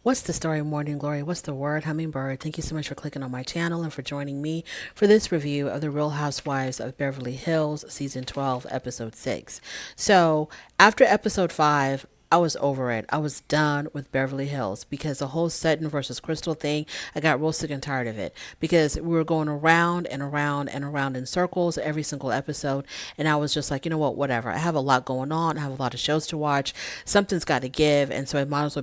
What's the story, Morning Glory? What's the word, Hummingbird? Thank you so much for clicking on my channel and for joining me for this review of The Real Housewives of Beverly Hills, Season 12, Episode 6. So, after Episode 5, I was over it. I was done with Beverly Hills because the whole Sutton versus Crystal thing, I got real sick and tired of it because we were going around and around and around in circles every single episode. And I was just like, you know what, whatever. I have a lot going on. I have a lot of shows to watch. Something's got to give. And so it might as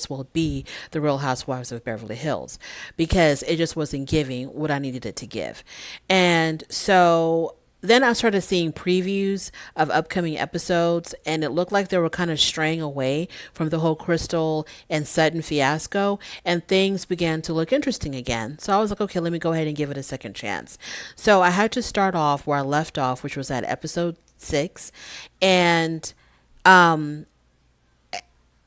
well be the Real Housewives of Beverly Hills because it just wasn't giving what I needed it to give. And so then I started seeing previews of upcoming episodes, and it looked like they were kind of straying away from the whole Crystal and Sutton fiasco, and things began to look interesting again. So I was like, okay, let me go ahead and give it a second chance. So I had to start off where I left off, which was at episode 6, and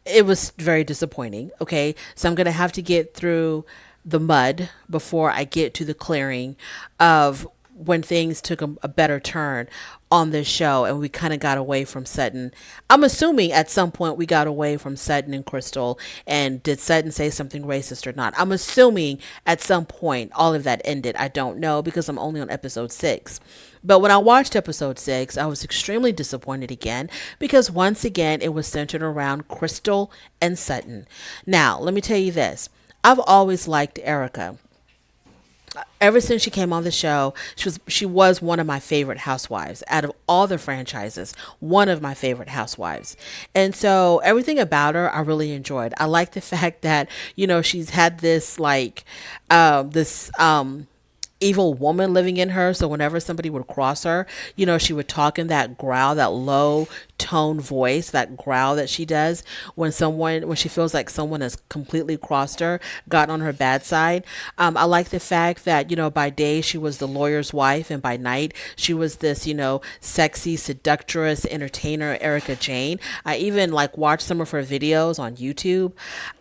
it was very disappointing. Okay, so I'm gonna have to get through the mud before I get to the clearing of when things took a better turn on this show and we kind of got away from Sutton. I'm assuming at some point we got away from Sutton and Crystal. And did Sutton say something racist or not? I'm assuming at some point all of that ended. I don't know because I'm only on episode 6. But when I watched episode 6, I was extremely disappointed again because once again it was centered around Crystal and Sutton. Now, let me tell you this. I've always liked Erica. Ever since she came on the show, she was one of my favorite housewives out of all the franchises. One of my favorite housewives, and so everything about her I really enjoyed. I like the fact that she's had this this evil woman living in her. So whenever somebody would cross her, she would talk in that growl, that low tone voice, that growl that she does when she feels like someone has completely crossed her, got on her bad side. I like the fact that, by day she was the lawyer's wife and by night she was this, sexy, seductress, entertainer, Erica Jane. I even watched some of her videos on YouTube.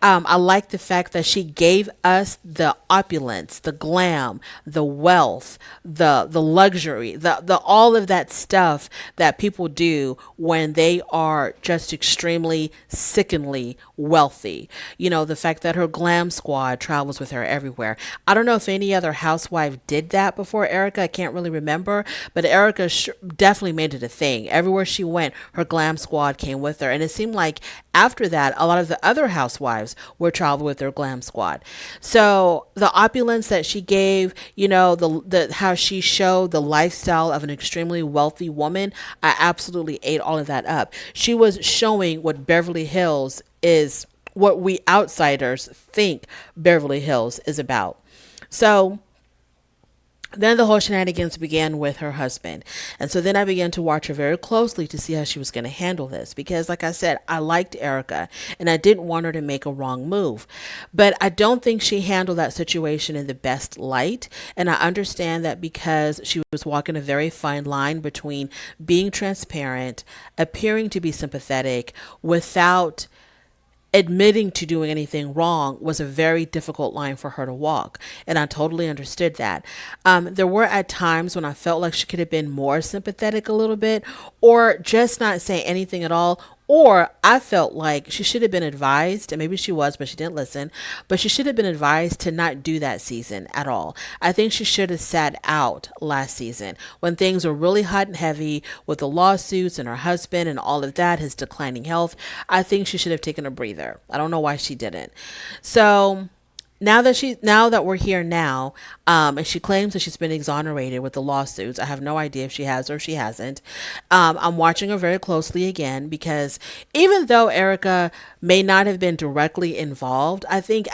I like the fact that she gave us the opulence, the glam, the wealth, the luxury, the all of that stuff that people do when they are just extremely sickeningly wealthy. The fact that her glam squad travels with her everywhere. I don't know if any other housewife did that before Erica. I can't really remember, but Erica definitely made it a thing. Everywhere she went, her glam squad came with her, and it seemed like after that, a lot of the other housewives were traveled with their glam squad. So the opulence that she gave, the how she showed the lifestyle of an extremely wealthy woman, I absolutely ate all of that up. She was showing what Beverly Hills is, what we outsiders think Beverly Hills is about. So then the whole shenanigans began with her husband. And so then I began to watch her very closely to see how she was going to handle this. Because, like I said, I liked Erica and I didn't want her to make a wrong move. But I don't think she handled that situation in the best light. And I understand that because she was walking a very fine line between being transparent, appearing to be sympathetic, without admitting to doing anything wrong was a very difficult line for her to walk. And I totally understood that. There were at times when I felt like she could have been more sympathetic a little bit or just not say anything at all. Or I felt like she should have been advised, and maybe she was, but she didn't listen, but she should have been advised to not do that season at all. I think she should have sat out last season when things were really hot and heavy with the lawsuits and her husband and all of that, his declining health. I think she should have taken a breather. I don't know why she didn't. So now that we're here now, and she claims that she's been exonerated with the lawsuits. I have no idea if she has or if she hasn't. I'm watching her very closely again because even though Erica may not have been directly involved, I think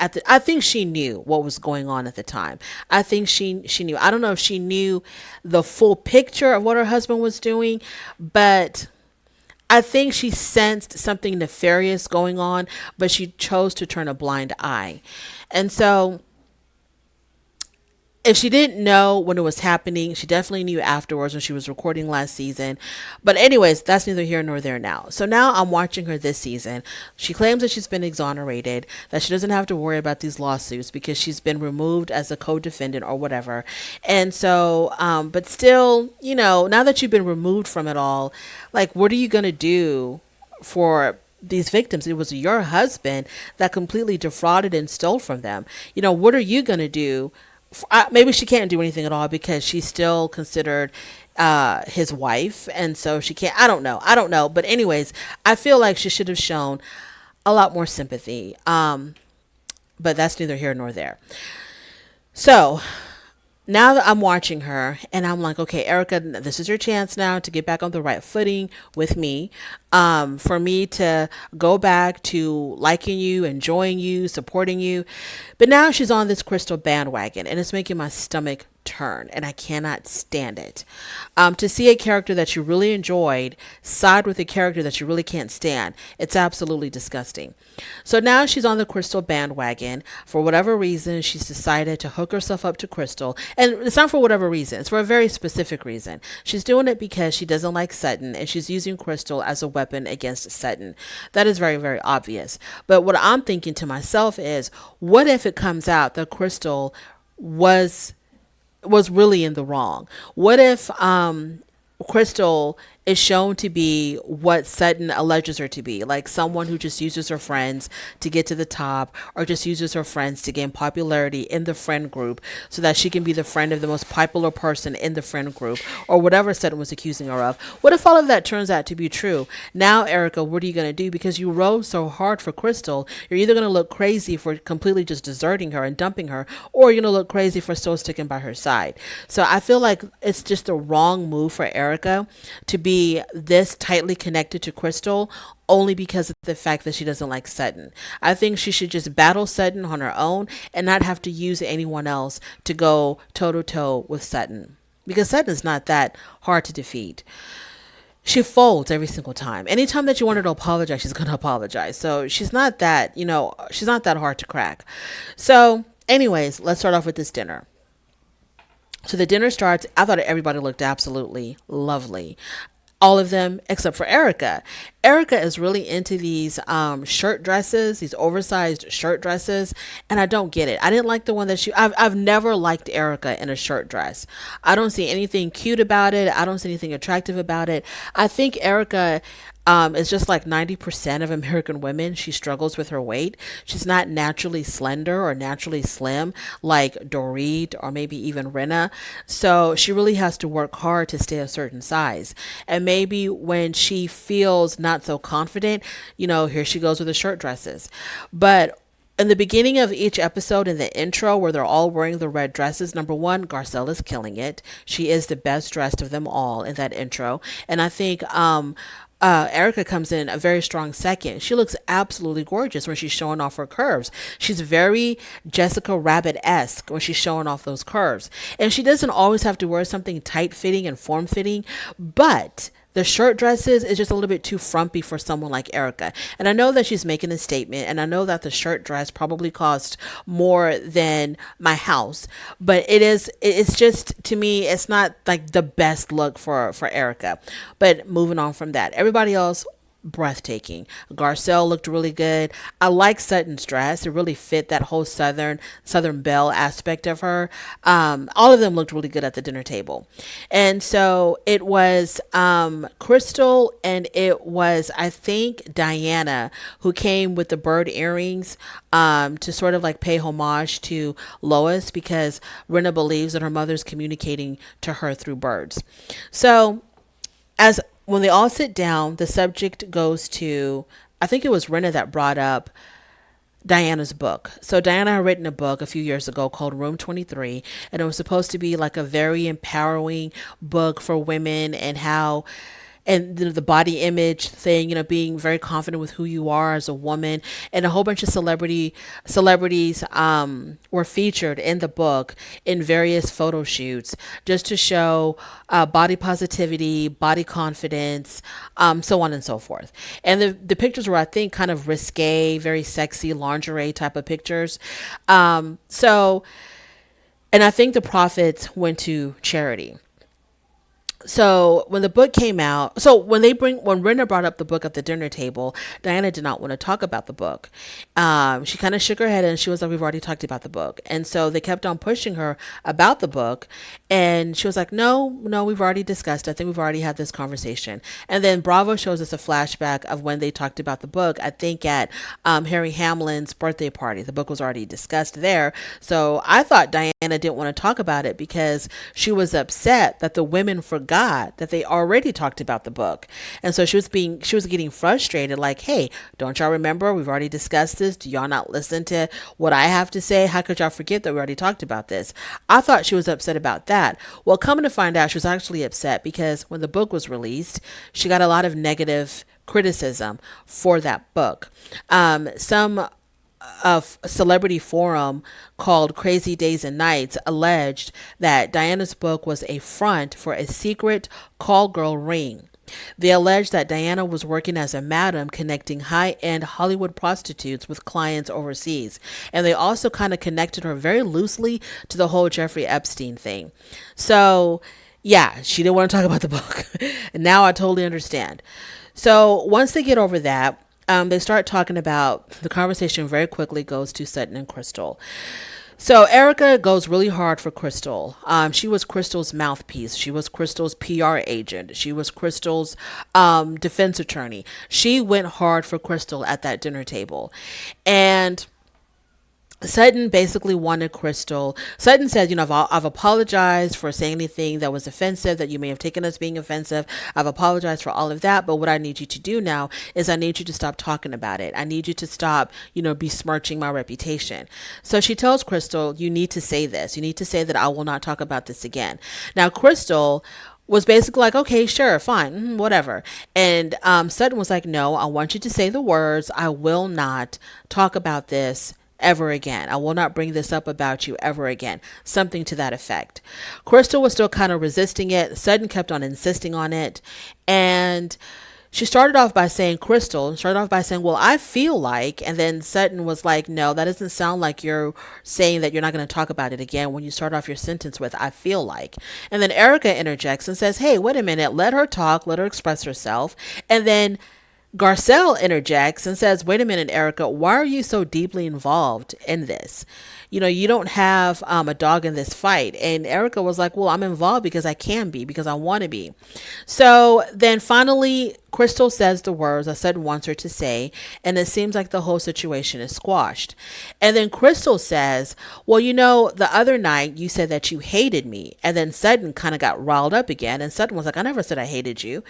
she knew what was going on at the time. I think she knew. I don't know if she knew the full picture of what her husband was doing, but I think she sensed something nefarious going on, but she chose to turn a blind eye. And so if she didn't know when it was happening, she definitely knew afterwards when she was recording last season. But anyways, that's neither here nor there now. So now I'm watching her this season. She claims that she's been exonerated, that she doesn't have to worry about these lawsuits because she's been removed as a co-defendant or whatever. And so, but still, now that you've been removed from it all, what are you going to do for these victims. It was your husband that completely defrauded and stole from them. What are you going to do? Maybe she can't do anything at all because she's still considered his wife, and so she can't. I don't know, but anyways, I feel like she should have shown a lot more sympathy. But that's neither here nor there. So now that I'm watching her, and I'm like, okay, Erica, this is your chance now to get back on the right footing with me. For me to go back to liking you, enjoying you, supporting you. But now she's on this Crystal bandwagon, and it's making my stomach turn, and I cannot stand it. To see a character that you really enjoyed side with a character that you really can't stand, it's absolutely disgusting. So now she's on the Crystal bandwagon. For whatever reason, she's decided to hook herself up to Crystal. And it's not for whatever reason, it's for a very specific reason. She's doing it because she doesn't like Sutton, and she's using Crystal as a weapon against Sutton. That is very, very obvious. But what I'm thinking to myself is, what if it comes out that Crystal was really in the wrong? What if Crystal is shown to be what Sutton alleges her to be, like someone who just uses her friends to get to the top, or just uses her friends to gain popularity in the friend group so that she can be the friend of the most popular person in the friend group, or whatever Sutton was accusing her of? What if all of that turns out to be true? Now, Erica, what are you going to do? Because you rode so hard for Crystal, you're either going to look crazy for completely just deserting her and dumping her, or you're going to look crazy for still sticking by her side. So I feel like it's just the wrong move for Erica to be this tightly connected to Crystal only because of the fact that she doesn't like Sutton. I think she should just battle Sutton on her own and not have to use anyone else to go toe to toe with Sutton, because Sutton is not that hard to defeat. She folds every single time. Anytime that you want her to apologize, she's going to apologize. So she's not that, she's not that hard to crack. So anyways, let's start off with this dinner. So the dinner starts. I thought everybody looked absolutely lovely. All of them except for Erica. Erica is really into these shirt dresses, these oversized shirt dresses, and I don't get it. I didn't like the one that I've never liked Erica in a shirt dress. I don't see anything cute about it. I don't see anything attractive about it. I think Erica is just like 90% of American women. She struggles with her weight. She's not naturally slender or naturally slim like Dorit or maybe even Rinna. So she really has to work hard to stay a certain size. And maybe when she feels not so confident, here she goes with the shirt dresses. But in the beginning of each episode, in the intro where they're all wearing the red dresses, number one, Garcelle is killing it. She is the best dressed of them all in that intro. And I think Erica comes in a very strong second. She looks absolutely gorgeous when she's showing off her curves. She's very Jessica Rabbit-esque when she's showing off those curves. And she doesn't always have to wear something tight-fitting and form-fitting, but the shirt dresses is just a little bit too frumpy for someone like Erica. And I know that she's making a statement, and I know that the shirt dress probably cost more than my house, but it's just, to me, it's not like the best look for Erica. But moving on from that, everybody else, breathtaking. Garcelle looked really good. I like Sutton's dress. It really fit that whole Southern belle aspect of her. All of them looked really good at the dinner table. And so it was Crystal, and it was, I think, Diana, who came with the bird earrings to sort of like pay homage to Lois, because Rinna believes that her mother's communicating to her through birds. So as when they all sit down, the subject goes to, I think it was Rinna that brought up Diana's book. So Diana had written a book a few years ago called Room 23, and it was supposed to be like a very empowering book for women, and how, and the body image thing, being very confident with who you are as a woman. And a whole bunch of celebrities were featured in the book in various photo shoots, just to show body positivity, body confidence, so on and so forth. And the pictures were, I think, kind of risque, very sexy lingerie type of pictures. So, and I think the profits went to charity. So when the book came out, so when Renna brought up the book at the dinner table, Diana did not want to talk about the book. She kind of shook her head and she was like, "We've already talked about the book." And so they kept on pushing her about the book, and she was like, "No, no, we've already discussed. I think we've already had this conversation." And then Bravo shows us a flashback of when they talked about the book. I think at Harry Hamlin's birthday party. The book was already discussed there. So I thought Diana didn't want to talk about it because she was upset that the women forgot that they already talked about the book. And so she was getting frustrated, like, "Hey, don't y'all remember? We've already discussed this. Do y'all not listen to what I have to say? How could y'all forget that we already talked about this?" I thought she was upset about that. Well, coming to find out, she was actually upset because when the book was released, she got a lot of negative criticism for that book. Some of a celebrity forum called Crazy Days and Nights alleged that Diana's book was a front for a secret call girl ring. They alleged that Diana was working as a madam connecting high end Hollywood prostitutes with clients overseas. And they also kind of connected her very loosely to the whole Jeffrey Epstein thing. So, yeah, she didn't want to talk about the book. And now I totally understand. So, once they get over that, they start talking about the conversation very quickly goes to Sutton and Crystal. So Erica goes really hard for Crystal. She was Crystal's mouthpiece. She was Crystal's PR agent. She was Crystal's defense attorney. She went hard for Crystal at that dinner table. And Sutton basically wanted Crystal. Sutton said, I've apologized for saying anything that was offensive, that you may have taken as being offensive. I've apologized for all of that. But what I need you to do now is I need you to stop talking about it. I need you to stop, besmirching my reputation. So she tells Crystal, you need to say this. You need to say that I will not talk about this again. Now, Crystal was basically like, okay, sure, fine, whatever. And Sutton was like, no, I want you to say the words. I will not talk about this ever again. I will not bring this up about you ever again. Something to that effect. Crystal was still kind of resisting it. Sutton kept on insisting on it. And she started off by saying, well, I feel like, and then Sutton was like, no, that doesn't sound like you're saying that you're not going to talk about it again when you start off your sentence with, I feel like. And then Erica interjects and says, hey, wait a minute, let her talk, let her express herself. And then Garcelle interjects and says, wait a minute, Erica, why are you so deeply involved in this? You don't have a dog in this fight. And Erica was like, well, I'm involved because I can be, because I want to be. So then finally, Crystal says the words that Sutton wants her to say, and it seems like the whole situation is squashed. And then Crystal says, well, the other night you said that you hated me. And then Sutton kind of got riled up again. And Sutton was like, I never said I hated you.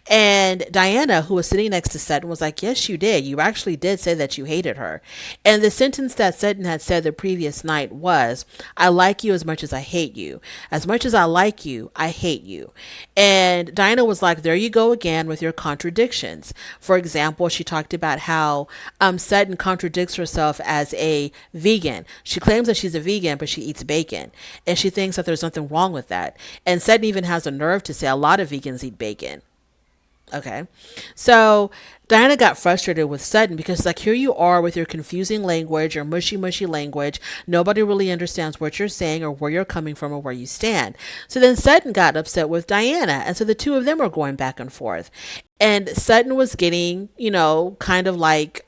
And Diana, who was sitting next to Sutton, was like, yes, you did. You actually did say that you hated her. And the sentence that Sutton had said the previous night was, I like you as much as I hate you. As much as I like you, I hate you. And Diana was like, there you go again with your contradictions. For example, she talked about how Sutton contradicts herself as a vegan. She claims that she's a vegan, but she eats bacon. And she thinks that there's nothing wrong with that. And Sutton even has the nerve to say a lot of vegans eat bacon. Okay. So Diana got frustrated with Sutton because, like, here you are with your confusing language, your mushy language. Nobody really understands what you're saying or where you're coming from or where you stand. So then Sutton got upset with Diana. And so the two of them were going back and forth. And Sutton was getting, kind of like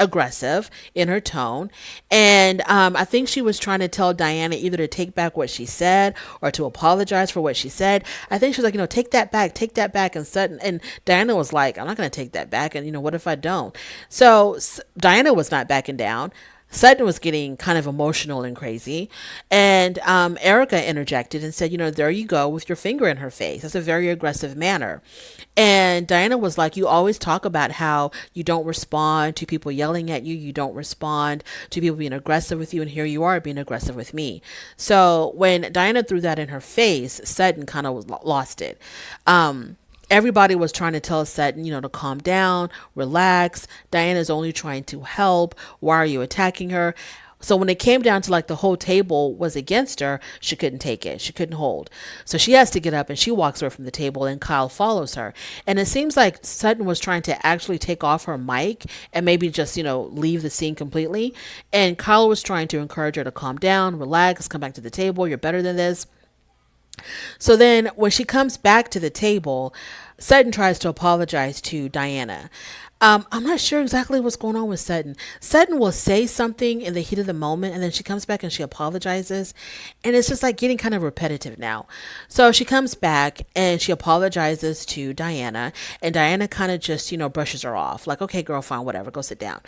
aggressive in her tone. And I think she was trying to tell Diana either to take back what she said or to apologize for what she said. I think she was like, take that back. And Diana was like, I'm not going to take that back. And, what if I don't? So Diana was not backing down. Sutton was getting kind of emotional and crazy. And Erica interjected and said, there you go with your finger in her face. That's a very aggressive manner. And Diana was like, you always talk about how you don't respond to people yelling at you. You don't respond to people being aggressive with you. And here you are being aggressive with me. So when Diana threw that in her face, Sutton kind of lost it. Everybody was trying to tell Sutton, to calm down, relax. Diana's only trying to help. Why are you attacking her? So when it came down to like the whole table was against her, she couldn't take it. She couldn't hold. So she has to get up and she walks away from the table and Kyle follows her. And it seems like Sutton was trying to actually take off her mic and maybe just, leave the scene completely. And Kyle was trying to encourage her to calm down, relax, come back to the table. You're better than this. So then when she comes back to the table, Sutton tries to apologize to Diana. I'm not sure exactly what's going on with Sutton. Sutton will say something in the heat of the moment and then she comes back and she apologizes. And it's just like getting kind of repetitive now. So she comes back and she apologizes to Diana. And Diana kind of just, brushes her off. Like, okay, girl, fine, whatever, go sit down.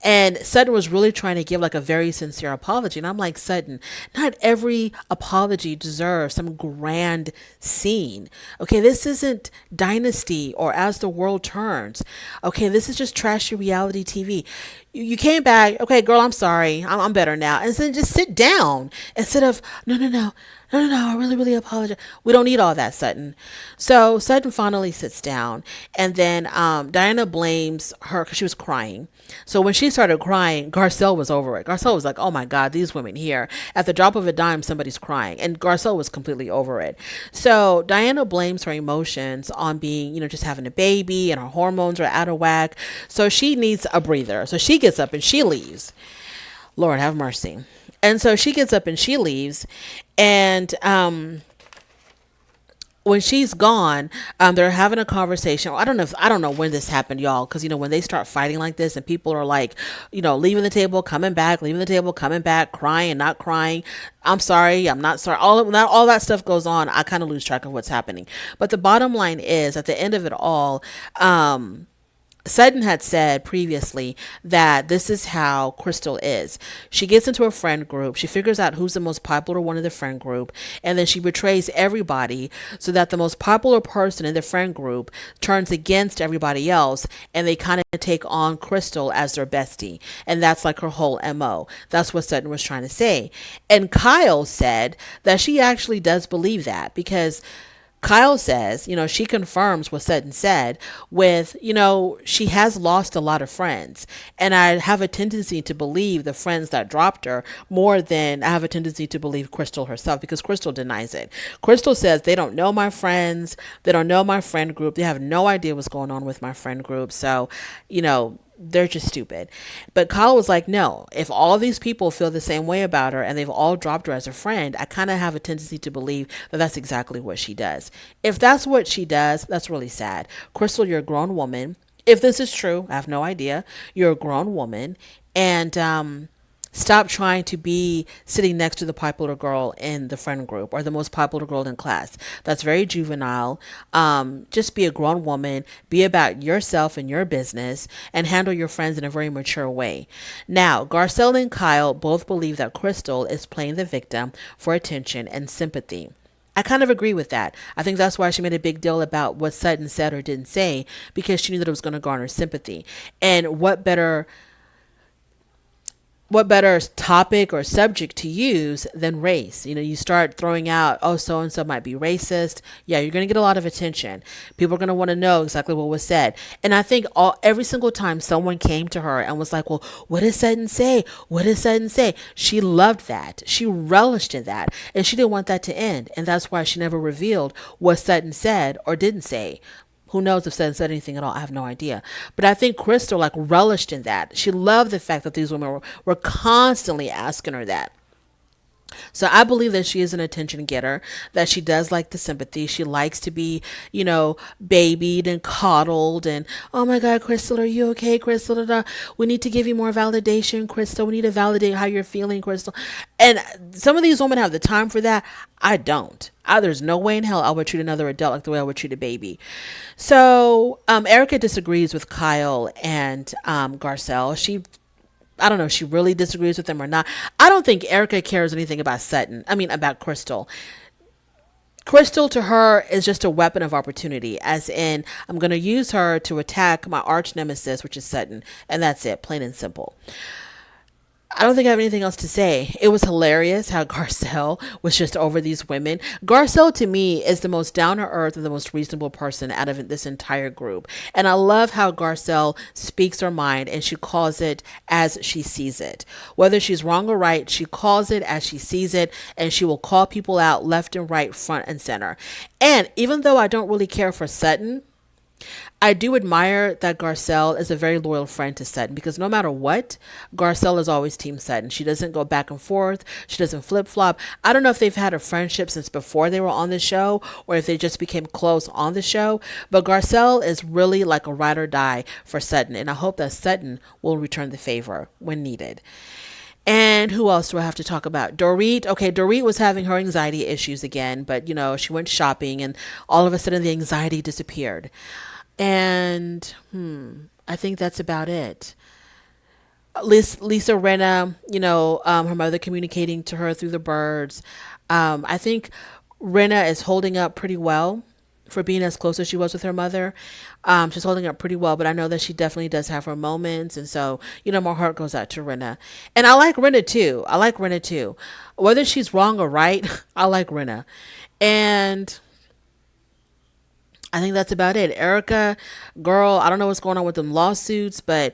And Sutton was really trying to give like a very sincere apology. And I'm like, Sutton, not every apology deserves some grand scene. Okay, this isn't Dynasty or As the World Turns. Okay, this is just trashy reality TV. You came back, okay, girl, I'm sorry. I'm better now. And then just sit down instead of, no, no, no, no, no, no, I really, really apologize. We don't need all that, Sutton. So Sutton finally sits down, and then Diana blames her because she was crying. So when she started crying, Garcelle was over it. Garcelle was like, oh my God, these women here. At the drop of a dime, somebody's crying. And Garcelle was completely over it. So Diana blames her emotions on being, just having a baby and her hormones are out of whack. So she needs a breather. So she gets up and she leaves. Lord have mercy. And so she gets up and she leaves. And when she's gone, they're having a conversation. I don't know when this happened, y'all, because when they start fighting like this and people are like, leaving the table, coming back, leaving the table, coming back, crying, not crying. I'm sorry, I'm not sorry. All that stuff goes on. I kind of lose track of what's happening. But the bottom line is, at the end of it all, Sutton had said previously that this is how Crystal is. She gets into a friend group, she figures out who's the most popular one in the friend group, and then she betrays everybody so that the most popular person in the friend group turns against everybody else, and they kind of take on Crystal as their bestie. And that's like her whole MO. That's what Sutton was trying to say. And Kyle said that she actually does believe that, because Kyle says, she confirms what Sutton said with, she has lost a lot of friends. And I have a tendency to believe the friends that dropped her more than I have a tendency to believe Crystal herself, because Crystal denies it. Crystal says they don't know my friends. They don't know my friend group. They have no idea what's going on with my friend group. So, they're just stupid. But Kyle was like, no, if all these people feel the same way about her and they've all dropped her as a friend, I kind of have a tendency to believe that that's exactly what she does. If that's what she does, that's really sad. Crystal, you're a grown woman. If this is true, I have no idea. You're a grown woman. And stop trying to be sitting next to the popular girl in the friend group or the most popular girl in class. That's very juvenile. Just be a grown woman, be about yourself and your business, and handle your friends in a very mature way. Now, Garcelle and Kyle both believe that Crystal is playing the victim for attention and sympathy. I kind of agree with that. I think that's why she made a big deal about what Sutton said or didn't say, because she knew that it was going to garner sympathy. And what better topic or subject to use than race? You start throwing out, oh, so and so might be racist. Yeah, you're going to get a lot of attention. People are going to want to know exactly what was said. And I think every single time someone came to her and was like, well, what did Sutton say? What did Sutton say? She loved that. She relished in that. And she didn't want that to end. And that's why she never revealed what Sutton said or didn't say. Who knows if Sutton said anything at all? I have no idea. But I think Crystal relished in that. She loved the fact that these women were constantly asking her that. So I believe that she is an attention getter, that she does like the sympathy. She likes to be, babied and coddled and, oh my God, Crystal, are you okay, Crystal? Da, da. We need to give you more validation, Crystal. We need to validate how you're feeling, Crystal. And some of these women have the time for that. I don't. There's no way in hell I would treat another adult like the way I would treat a baby. So Erica disagrees with Kyle and Garcelle. I don't know if she really disagrees with them or not. I don't think Erica cares anything about about Crystal. Crystal to her is just a weapon of opportunity, as in, I'm going to use her to attack my arch nemesis, which is Sutton. And that's it, plain and simple. I don't think I have anything else to say. It was hilarious how Garcelle was just over these women. Garcelle, to me, is the most down-to-earth and the most reasonable person out of this entire group. And I love how Garcelle speaks her mind and she calls it as she sees it. Whether she's wrong or right, she calls it as she sees it, and she will call people out left and right, front and center. And even though I don't really care for Sutton, I do admire that Garcelle is a very loyal friend to Sutton because no matter what, Garcelle is always Team Sutton. She doesn't go back and forth. She doesn't flip flop. I don't know if they've had a friendship since before they were on the show or if they just became close on the show, but Garcelle is really like a ride or die for Sutton, and I hope that Sutton will return the favor when needed. And who else do I have to talk about? Dorit. Okay, Dorit was having her anxiety issues again, but she went shopping and all of a sudden the anxiety disappeared. And I think that's about it. Lisa Renna, her mother communicating to her through the birds. I think Renna is holding up pretty well for being as close as she was with her mother. She's holding up pretty well, but I know that she definitely does have her moments. And so, my heart goes out to Renna. And I like Renna too. Whether she's wrong or right, I like Renna. And I think that's about it. Erica, girl, I don't know what's going on with them lawsuits, but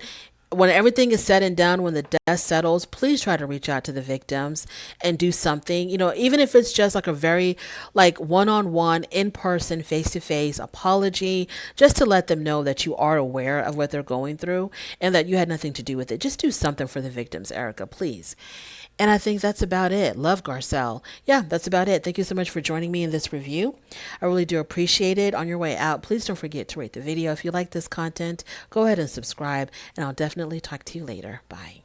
when everything is said and done, when the dust settles, please try to reach out to the victims and do something, even if it's just like a very like one-on-one, in-person, face-to-face apology, just to let them know that you are aware of what they're going through and that you had nothing to do with it. Just do something for the victims, Erica, please. And I think that's about it. Love Garcelle. Yeah, that's about it. Thank you so much for joining me in this review. I really do appreciate it. On your way out, please don't forget to rate the video. If you like this content, go ahead and subscribe, and I'll definitely talk to you later. Bye.